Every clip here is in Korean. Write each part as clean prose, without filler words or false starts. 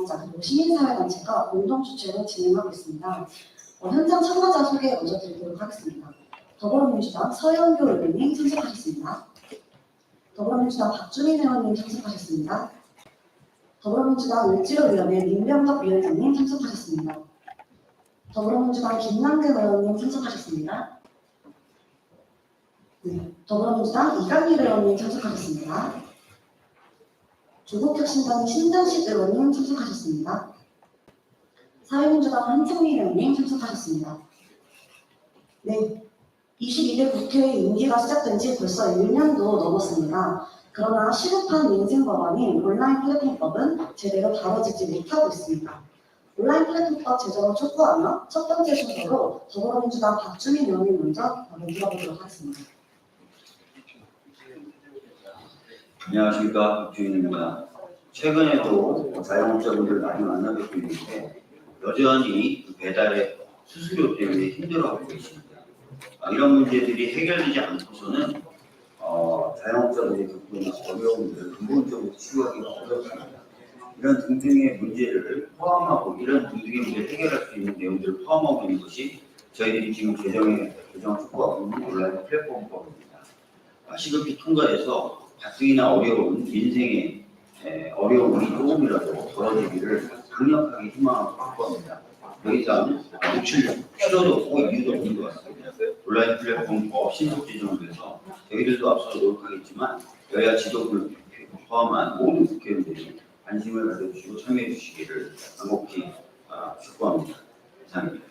자영업자 그리고 시민사회단체가 공동 주최로 진행하고 있습니다. 현장 참가자 소개 먼저 드리도록 하겠습니다. 더불어민주당 서영교 의원님 참석하셨습니다. 더불어민주당 박주민 의원님 참석하셨습니다. 더불어민주당 을지로위원회 민병덕 위원장님 참석하셨습니다. 더불어민주당 김남근 의원님 참석하셨습니다. 더불어민주당 이강길 의원님 참석하셨습니다. 조국혁신당 신정식 의원님 참석하셨습니다. 사회민주당 한승민 의원님 참석하셨습니다. 22대 국회 임기가 시작된 지 벌써 1년도 넘었습니다. 그러나 시급한 민생법안인 온라인 플랫폼법은 제대로 다뤄지지 못하고 있습니다. 온라인 플랫폼법 제정을 촉구하며 첫 번째 순서로 더불어민주당 박주민 의원님 먼저 들어보도록 하겠습니다. 안녕하십니까, 박주민입니다. 최근에도 자영업자분들 많이 만나뵙고 있는데 여전히 배달의 수수료 때문에 힘들어하고 계십니다. 이런 문제들이 해결되지 않고서는 자영업자들이 겪고 있는 어려움을 근본적으로 치유하기가 어렵습니다. 이런 등등의 문제를 포함하고 이런 등등의 문제를 해결할 수 있는 내용들을 포함하고 있는 것이 저희들이 지금 개정을 촉구하고 있는 온라인 플랫폼법입니다. 시급히 통과해서 가뜩이나 어려운 민생의 어려움이 조금이라도 덜어지기를 강력하게 희망하고 확보합니다. 더 이상 놓칠 필요도 없고 이유도 없는 것 같습니다. 온라인 플랫폼법 신속 지정을 위해서 저희들도 앞서 노력하겠지만 여야 지도부를 포함한 모든 국회의원들이 관심을 가져주시고 참여해 주시기를 간곡히 촉구합니다. 감사합니다.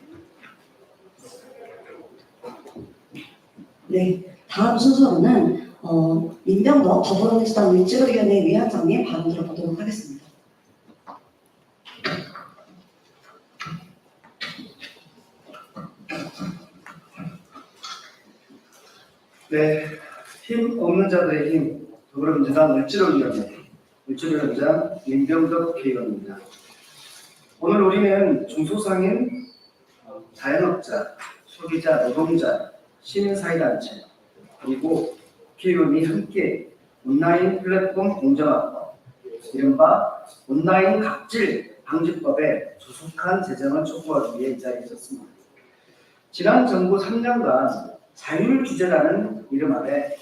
다음 순서로는 민병덕 더불어민주당 을지로위원회 위원장님 발언 들어보도록 하겠습니다. 힘 없는 자들의 힘, 더불어민주당 을지로위원회 을지로위원장 민병덕 국회의원입니다. 오늘 우리는 중소상인, 자영업자, 소비자, 노동자, 시민사회단체 그리고 국회의원이 함께 온라인 플랫폼 공정화법, 이른바 온라인 갑질 방지법의 조속한 제정을 촉구하기 위해 이 자리에 있었습니다. 지난 정부 3년간 자율 규제라는 이름 아래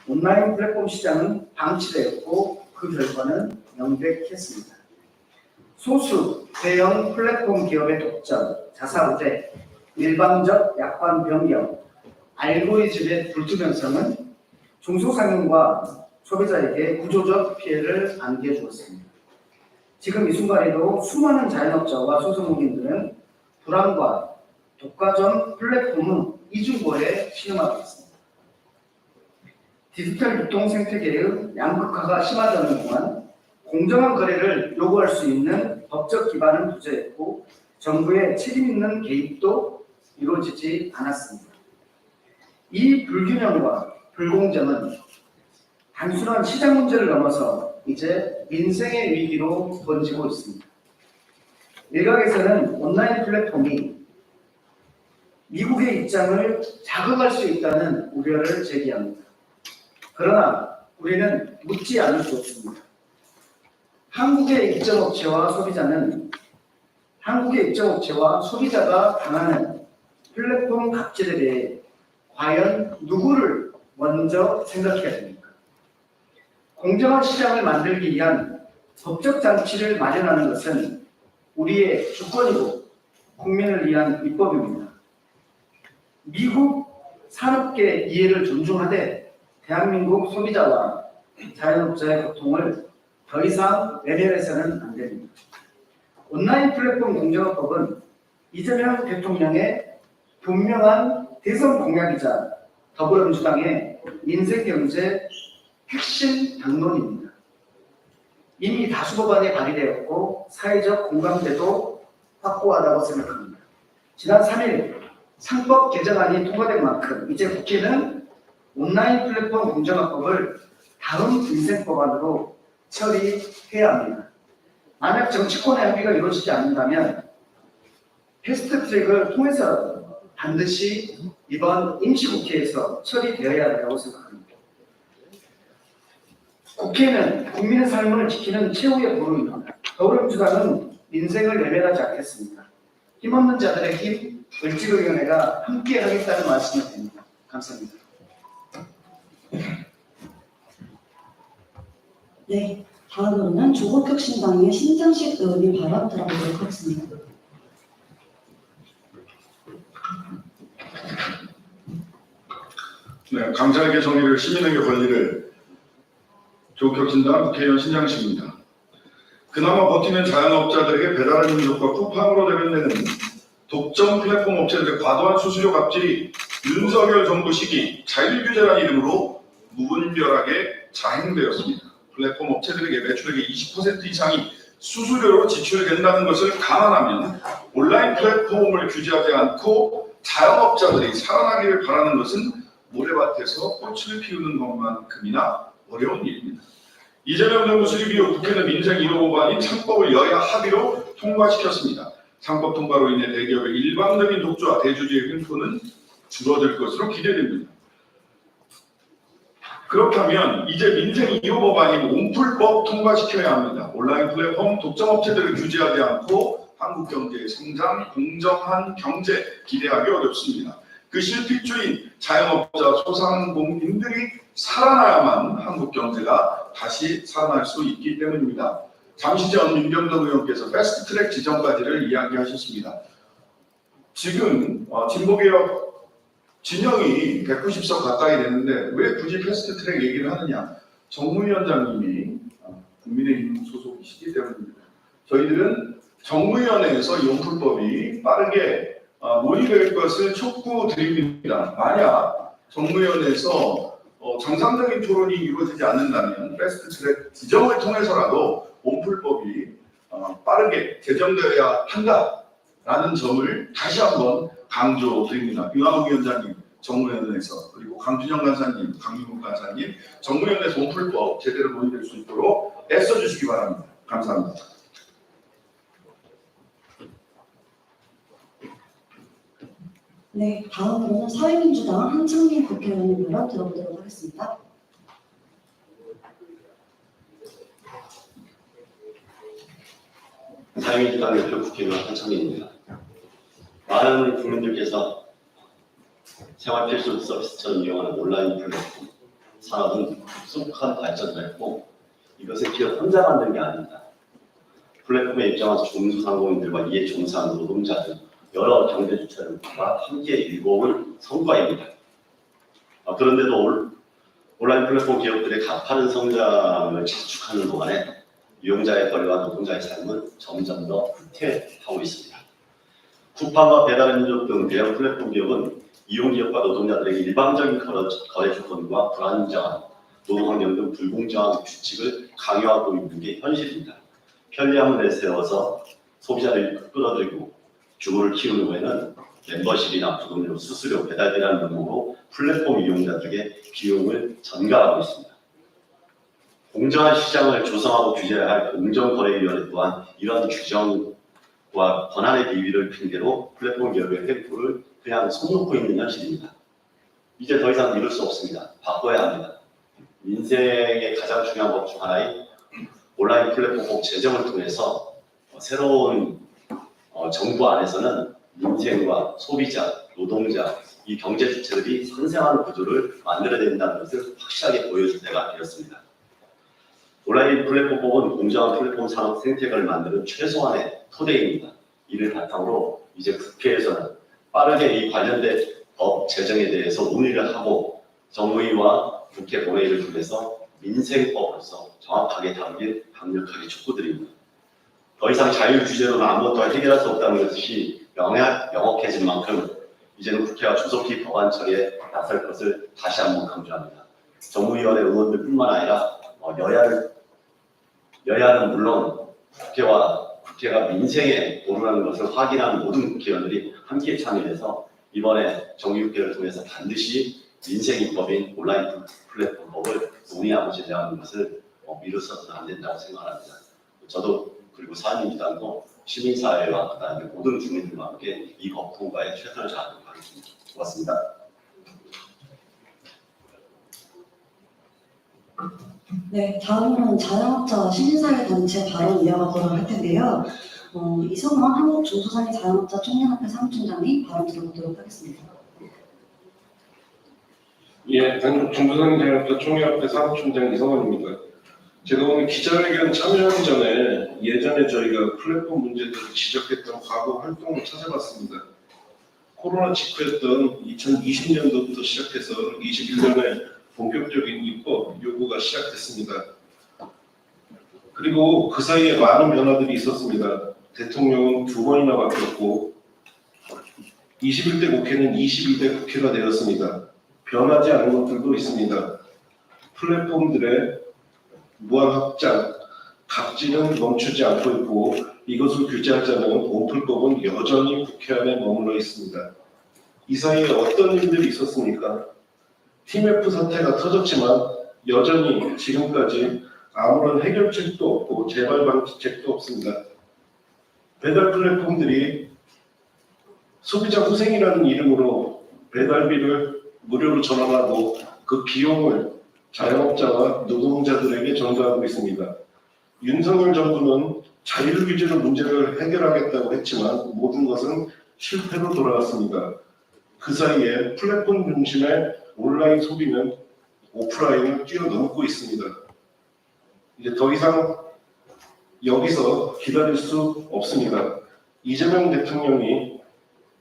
온라인 플랫폼 시장은 방치되었고 그 결과는 명백했습니다. 소수 대형 플랫폼 기업의 독점, 자사 우대, 일방적 약관 변경, 알고리즘의 불투명성은 중소상인과 소비자에게 구조적 피해를 안겨주었습니다. 지금 이 순간에도 수많은 자영업자와 소상공인들은 불안과 독과점 플랫폼 이중고에 신음하고 있습니다. 디지털 유통 생태계의 양극화가 심화되는 동안 공정한 거래를 요구할 수 있는 법적 기반은 부재했고 정부의 책임 있는 개입도 이루어지지 않았습니다. 이 불균형과 불공정은 단순한 시장 문제를 넘어서 이제 민생의 위기로 번지고 있습니다. 일각에서는 온라인 플랫폼이 미국의 입장을 자극할 수 있다는 우려를 제기합니다. 그러나 우리는 묻지 않을 수 없습니다. 한국의 입점업체와 소비자가 당하는 플랫폼 갑질에 대해 과연 누구를 먼저 생각해야 됩니까? 공정한 시장을 만들기 위한 법적 장치를 마련하는 것은 우리의 주권이고 국민을 위한 입법입니다. 미국 산업계 이해를 존중하되 대한민국 소비자와 자영업자의 고통을 더 이상 외면해서는 안 됩니다. 온라인 플랫폼 공정화법은 이재명 대통령의 분명한 대선 공약이자 더불어민주당의 민생경제 핵심 당론입니다. 이미 다수 법안이 발의되었고 사회적 공감대도 확고하다고 생각합니다. 지난 3일 상법 개정안이 통과된 만큼 이제 국회는 온라인 플랫폼 공정화법을 다음 민생법안으로 처리해야 합니다. 만약 정치권의 합의가 이루어지지 않는다면 패스트트랙을 통해서 반드시 이번 임시국회에서 처리되어야 한다고 생각합니다. 국회는 국민의 삶을 지키는 최후의 보루입니다. 더불어민주당은 민생을 외면하지 않겠습니다. 힘없는 자들의 힘, 을지로위원회가 함께 하겠다는 말씀을 드립니다. 감사합니다. 네, 다음으로는 조국혁신당의 신장식 의원님 발언 들어보도록 하겠습니다. 네, 강자에게 정의를, 시민에게 권리를. 조국혁신당 국회의원 신장식입니다. 그나마 버티는 자영업자들에게 배달의 민족과 쿠팡으로 대변되는 독점 플랫폼 업체들의 과도한 수수료 갑질이 윤석열 정부 시기 자율규제라는 이름으로 무분별하게 자행되었습니다. 플랫폼 업체들에게 매출액의 20% 이상이 수수료로 지출된다는 것을 감안하면 온라인 플랫폼을 규제하지 않고 자영업자들이 살아나기를 바라는 것은 모래밭에서 꽃을 피우는 것만큼이나 어려운 일입니다. 이재명 정부 수립 이후 국회는 민생 1호 법안인 창법을 여야 합의로 통과시켰습니다. 창법 통과로 인해 대기업의 일방적인 독주와 대주주의 횡포는 줄어들 것으로 기대됩니다. 그렇다면 이제 민생 2호 법안인 온풀법 통과시켜야 합니다. 온라인 플랫폼 독점업체들을 규제하지 않고 한국 경제의 성장, 공정한 경제 기대하기 어렵습니다. 그 실핏줄인 자영업자, 소상공인들이 살아나야만 한국 경제가 다시 살아날 수 있기 때문입니다. 잠시 전 민병덕 의원께서 패스트트랙 지정까지를 이야기하셨습니다. 지금 진보개혁 진영이 190석 가까이 되는데 왜 굳이 패스트트랙 얘기를 하느냐? 정무위원장님이 국민의힘 소속이시기 때문입니다. 저희들은 정무위원회에서 이 온풀법이 빠르게 논의될 것을 촉구드립니다. 만약 정무위원회에서 정상적인 토론이 이루어지지 않는다면 패스트트랙 지정을 통해서라도 온풀법이 빠르게 제정되어야 한다라는 점을 다시 한번 강조드립니다. 윤한홍 위원장님 정무위원회에서, 그리고 강준영 간사님, 강민국 간사님 정무위원회에서 온풀법 제대로 논의될 수 있도록 애써주시기 바랍니다. 감사합니다. 네, 다음으로는 사회민주당 한창민 국회의원님 발언 들어보도록 하겠습니다. 사회민주당 대표 국회의원 한창민입니다. 많은 국민들께서 생활 필수 서비스처럼 이용하는 온라인 플랫폼 산업은 급속한 발전을 했고 이것을 기업 혼자 만든 게 아닙니다. 플랫폼에 입장한 중소상공인들과 이에 종사하는 노동자 등 여러 경제주체들과 함께 이루어온 성과입니다. 그런데도 온라인 플랫폼 기업들의 가파른 성장을 자축하는 동안에 이용자의 권리와 노동자의 삶은 점점 더 후퇴하고 있습니다. 쿠팡과 배달의 민족 등 대형 플랫폼 기업은 이용기업과 노동자들에게 일방적인 거래 조건과 불안정한 노동환경 등 불공정한 규칙을 강요하고 있는 게 현실입니다. 편리함을 내세워서 소비자를 끌어들이고 규모를 키우는 후에는 멤버십이나 부금료, 수수료, 배달비라는 명목으로 플랫폼 이용자들에게 비용을 전가하고 있습니다. 공정한 시장을 조성하고 규제해야 할 공정거래위원회 또한 이런 규정과 권한의 비위를 핑계로 플랫폼 기업의 횡포를 그냥 손 놓고 있는 현실입니다. 이제 더 이상 이룰 수 없습니다. 바꿔야 합니다. 민생의 가장 중요한 법 중 하나인 온라인 플랫폼 제정을 통해서 새로운 정부 안에서는 민생과 소비자, 노동자, 이 경제 주체들이 상생하는 구조를 만들어야 된다는 것을 확실하게 보여줄 때가 되었습니다. 온라인 플랫폼법은 공정한 플랫폼 산업 생태계를 만드는 최소한의 토대입니다. 이를 바탕으로 이제 국회에서는 빠르게 이 관련된 법 제정에 대해서 논의를 하고 정무위와 국회 본회의를 통해서 민생법으로서 정확하게 다루길 강력하게 촉구드립니다. 더 이상 자율 규제로는 아무것도 해결할 수 없다는 것이 명확해진 만큼 이제는 국회가 조속히 법안 처리에 나설 것을 다시 한번 강조합니다. 정무위원회 의원들뿐만 아니라 여야는 물론 국회가 민생에 도루라는 것을 확인하는 모든 국회의원들이 함께 참여해서 이번에 정기국회를 통해서 반드시 민생 입법인 온라인 플랫폼법을 논의하고 제정하는 것을 미루어서는 안 된다고 생각합니다. 저도 그리고 사회민주당도 시민사회와 그다음에 모든 국민들과 함께 이 법 통과에 최선을 다하도록 하겠습니다. 고맙습니다. 네, 다음으로는 자영업자 시민사회 단체 발언 이어가도록 할 텐데요. 이성원 한국중소상인 자영업자 총연합회 사무총장님 발언 들어보도록 하겠습니다. 예, 한국중소상인 자영업자 총연합회 사무총장 이성원입니다. 제가 오늘 기자회견 참여하기 전에 예전에 저희가 플랫폼 문제들을 지적했던 과거 활동을 찾아봤습니다. 코로나 직후였던 2020년도부터 시작해서 21년에 본격적인 입법 요구가 시작됐습니다. 그리고 그 사이에 많은 변화들이 있었습니다. 대통령은 2번이나 바뀌었고 21대 국회는 22대 국회가 되었습니다. 변하지 않은 것들도 있습니다. 플랫폼들의 무한 확장, 갑질은 멈추지 않고 있고 이것을 규제하자는 오플법은 여전히 국회 안에 머물러 있습니다. 이 사이에 어떤 일들이 있었습니까? TMF 사태가 터졌지만 여전히 지금까지 아무런 해결책도 없고 재발 방지책도 없습니다. 배달 플랫폼들이 소비자 후생이라는 이름으로 배달비를 무료로 전환하고 그 비용을 자영업자와 노동자들에게 전가하고 있습니다. 윤석열 정부는 자율 규제로 문제를 해결하겠다고 했지만 모든 것은 실패로 돌아갔습니다. 그 사이에 플랫폼 중심의 온라인 소비는 오프라인을 뛰어넘고 있습니다. 이제 더 이상 여기서 기다릴 수 없습니다. 이재명 대통령이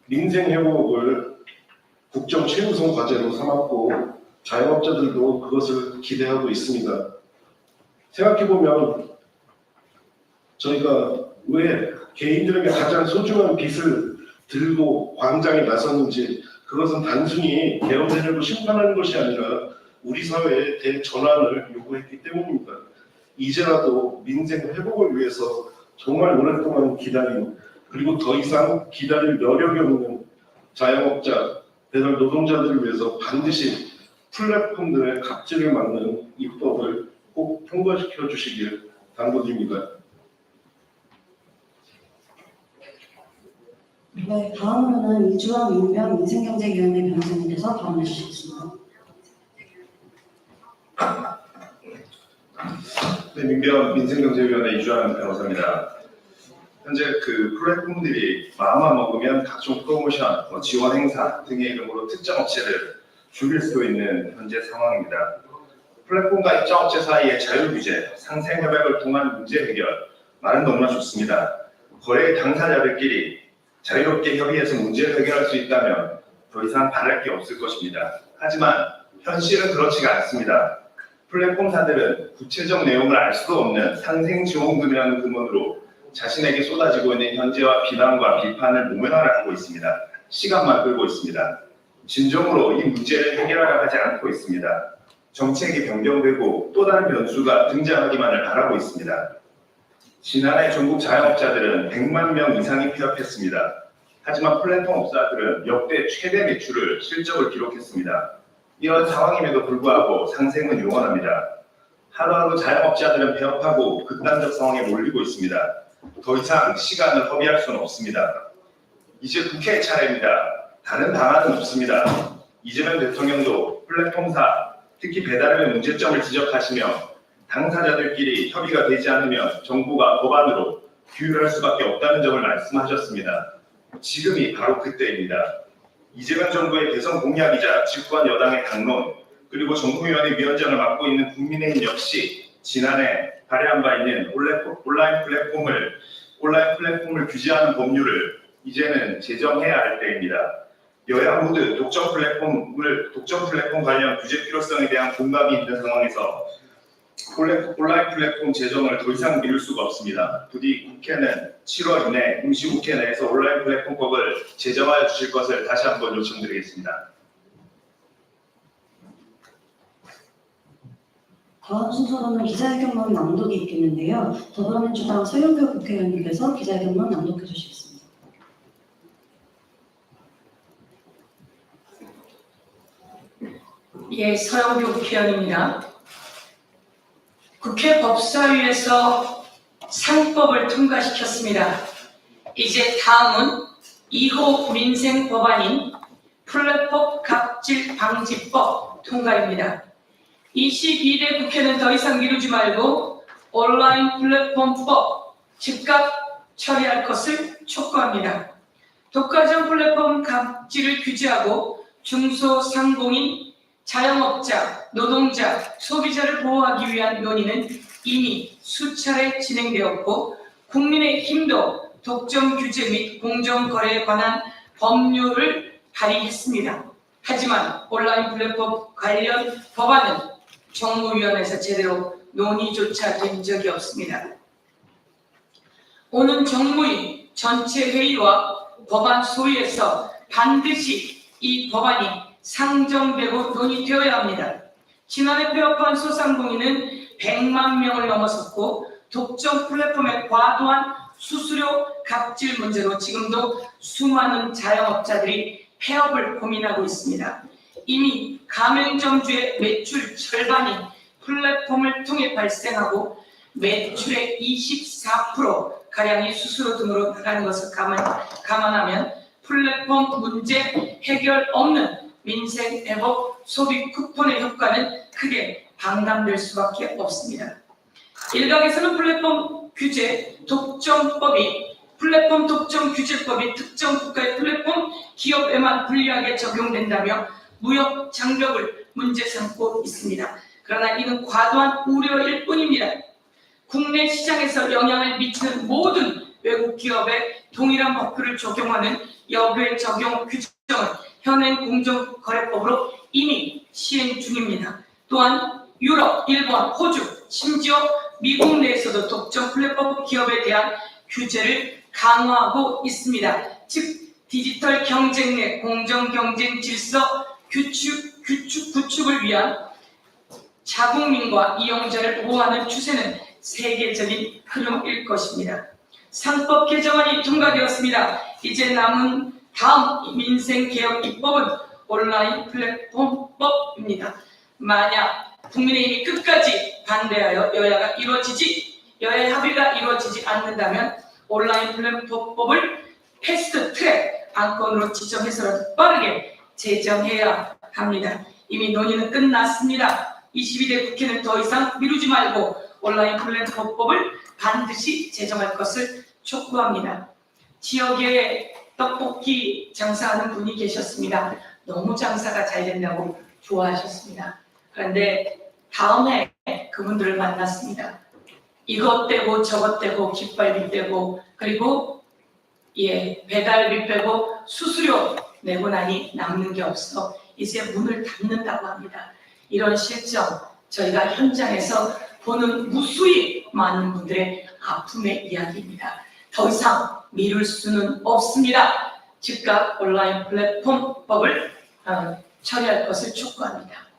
민생 회복을 국정 최우선 과제로 삼았고 자영업자들도 그것을 기대하고 있습니다. 생각해보면 저희가 왜 개인들에게 가장 소중한 빚을 들고 광장에 나섰는지 그것은 단순히 개헌 세력을 심판하는 것이 아니라 우리 사회의 대전환을 요구했기 때문입니다. 이제라도 민생 회복을 위해서 정말 오랫동안 기다린 그리고 더 이상 기다릴 여력이 없는 자영업자, 배달 노동자들을 위해서 반드시 플랫폼들의 갑질을 막는 입법을 꼭 통과시켜 주시길 당부드립니다. 네, 다음으로는 이주환 민변 민생경제위원회 변호사님께서 발언해 주시겠습니다. 네, 민변 민생경제위원회 이주환 변호사입니다. 현재 그 플랫폼들이 마음만 먹으면 각종 프로모션, 지원 행사 등의 이름으로 특정 업체를 죽일 수도 있는 현재 상황입니다. 플랫폼과 입장업체 사이의 자율규제, 상생협약을 통한 문제 해결, 말은 너무나 좋습니다. 거래 당사자들끼리 자유롭게 협의해서 문제를 해결할 수 있다면 더 이상 바랄 게 없을 것입니다. 하지만 현실은 그렇지가 않습니다. 플랫폼사들은 구체적 내용을 알 수도 없는 상생지원금이라는 근원으로 자신에게 쏟아지고 있는 현재와 비난과 비판을 모면하라고 있습니다. 시간만 끌고 있습니다. 진정으로 이 문제를 해결하려 하지 않고 있습니다. 정책이 변경되고 또 다른 변수가 등장하기만을 바라고 있습니다. 지난해 전국 자영업자들은 100만 명 이상이 폐업했습니다. 하지만 플랫폼 업사들은 역대 최대 매출을 실적을 기록했습니다. 이런 상황임에도 불구하고 상생은 요원합니다. 하루하루 자영업자들은 폐업하고 극단적 상황에 몰리고 있습니다. 더 이상 시간을 허비할 수는 없습니다. 이제 국회의 차례입니다. 다른 방안은 없습니다. 이재명 대통령도 플랫폼사, 특히 배달의 문제점을 지적하시며 당사자들끼리 협의가 되지 않으면 정부가 법안으로 규율할 수밖에 없다는 점을 말씀하셨습니다. 지금이 바로 그때입니다. 이재명 정부의 대선 공약이자 집권 여당의 당론, 그리고 정무위원회 위원장을 맡고 있는 국민의힘 역시 지난해 발의한 바 있는 온라인 플랫폼을 규제하는 법률을 이제는 제정해야 할 때입니다. 여야 모두 독점 플랫폼 관련 규제 필요성에 대한 공감이 있는 상황에서 온라인 플랫폼 제정을 더 이상 미룰 수가 없습니다. 부디 국회는 7월 이내 임시국회 내에서 온라인 플랫폼법을 제정하여 주실 것을 다시 한번 요청드리겠습니다. 다음 순서로는 기자회견문 낭독이 있겠는데요. 더불어민주당 서영교 국회의원님께서 기자회견문 낭독해 주시겠습니다. 예, 서영교 국회의원입니다. 국회 법사위에서 상법을 통과시켰습니다. 이제 다음은 2호 민생 법안인 플랫폼 갑질 방지법 통과입니다. 22대 국회는 더 이상 미루지 말고 온라인 플랫폼법 즉각 처리할 것을 촉구합니다. 독과점 플랫폼 갑질을 규제하고 중소상공인, 자영업자, 노동자, 소비자를 보호하기 위한 논의는 이미 수차례 진행되었고 국민의힘도 독점 규제 및 공정거래에 관한 법률을 발의했습니다. 하지만 온라인 플랫폼 관련 법안은 정무위원회에서 제대로 논의조차 된 적이 없습니다. 오는 정무위 전체 회의와 법안 소위에서 반드시 이 법안이 상정되고 논의되어야 합니다. 지난해 폐업한 소상공인은 100만 명을 넘어섰고 독점 플랫폼의 과도한 수수료 갑질 문제로 지금도 수많은 자영업자들이 폐업을 고민하고 있습니다. 이미 가맹점주의 매출 절반이 플랫폼을 통해 발생하고 매출의 24%가량이 수수료 등으로 나가는 것을 감안하면 플랫폼 문제 해결 없는 민생 회복 소비 쿠폰의 효과는 크게 반감될 수밖에 없습니다. 일각에서는 플랫폼 독점 규제법이 특정 국가의 플랫폼 기업에만 불리하게 적용된다며 무역 장벽을 문제 삼고 있습니다. 그러나 이는 과도한 우려일 뿐입니다. 국내 시장에서 영향을 미치는 모든 외국 기업에 동일한 법규를 적용하는 역외 적용 규정은 현행 공정거래법으로 이미 시행 중입니다. 또한 유럽, 일본, 호주, 심지어 미국 내에서도 독점 플랫폼 기업에 대한 규제를 강화하고 있습니다. 즉 디지털 경쟁 내 공정 경쟁 질서 구축을 위한 자국민과 이용자를 보호하는 추세는 세계적인 흐름일 것입니다. 상법 개정안이 통과되었습니다. 이제 남은 다음 민생개혁 입법은 온라인 플랫폼법입니다. 만약 국민의힘이 끝까지 반대하여 여야의 합의가 이루어지지 않는다면 온라인 플랫폼법을 패스트 트랙 안건으로 지정해서라도 빠르게 제정해야 합니다. 이미 논의는 끝났습니다. 22대 국회는 더 이상 미루지 말고 온라인 플랫폼법을 반드시 제정할 것을 촉구합니다. 지역에 떡볶이 장사하는 분이 계셨습니다. 너무 장사가 잘 된다고 좋아하셨습니다. 그런데 다음에 그분들을 만났습니다. 이것 떼고 저것 떼고 깃발비 떼고 그리고 배달비 빼고 수수료 내고 나니 남는 게 없어 이제 문을 닫는다고 합니다. 이런 실정 저희가 현장에서 보는 무수히 많은 분들의 아픔의 이야기입니다. 더 이상 미룰 수는 없습니다. 즉각 온라인 플랫폼법을 처리할 것을 촉구합니다.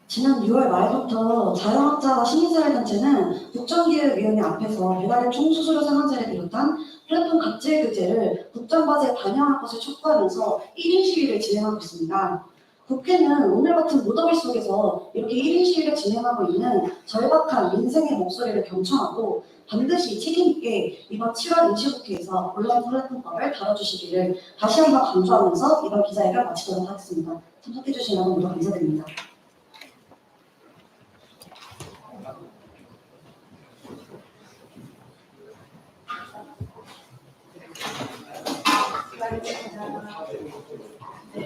지난 6월 말부터 자영업자와 시민사회단체는 국정기획위원회 앞에서 배달의 총수수료 상한제를 비롯한 플랫폼 갑질 규제를 국정과제에 반영할 것을 촉구하면서 1인 시위를 진행하고 있습니다. 국회는 오늘 같은 무더위 속에서 이렇게 1인 시위를 진행하고 있는 절박한 민생의 목소리를 경청하고 반드시 책임있게 이번 7월 임시국회에서 온라인 플랫폼법을 다뤄주시기를 다시 한번 강조하면서 이번 기자회견을 마치도록 하겠습니다. 참석해주신 여러분 모두 감사드립니다. Gracias.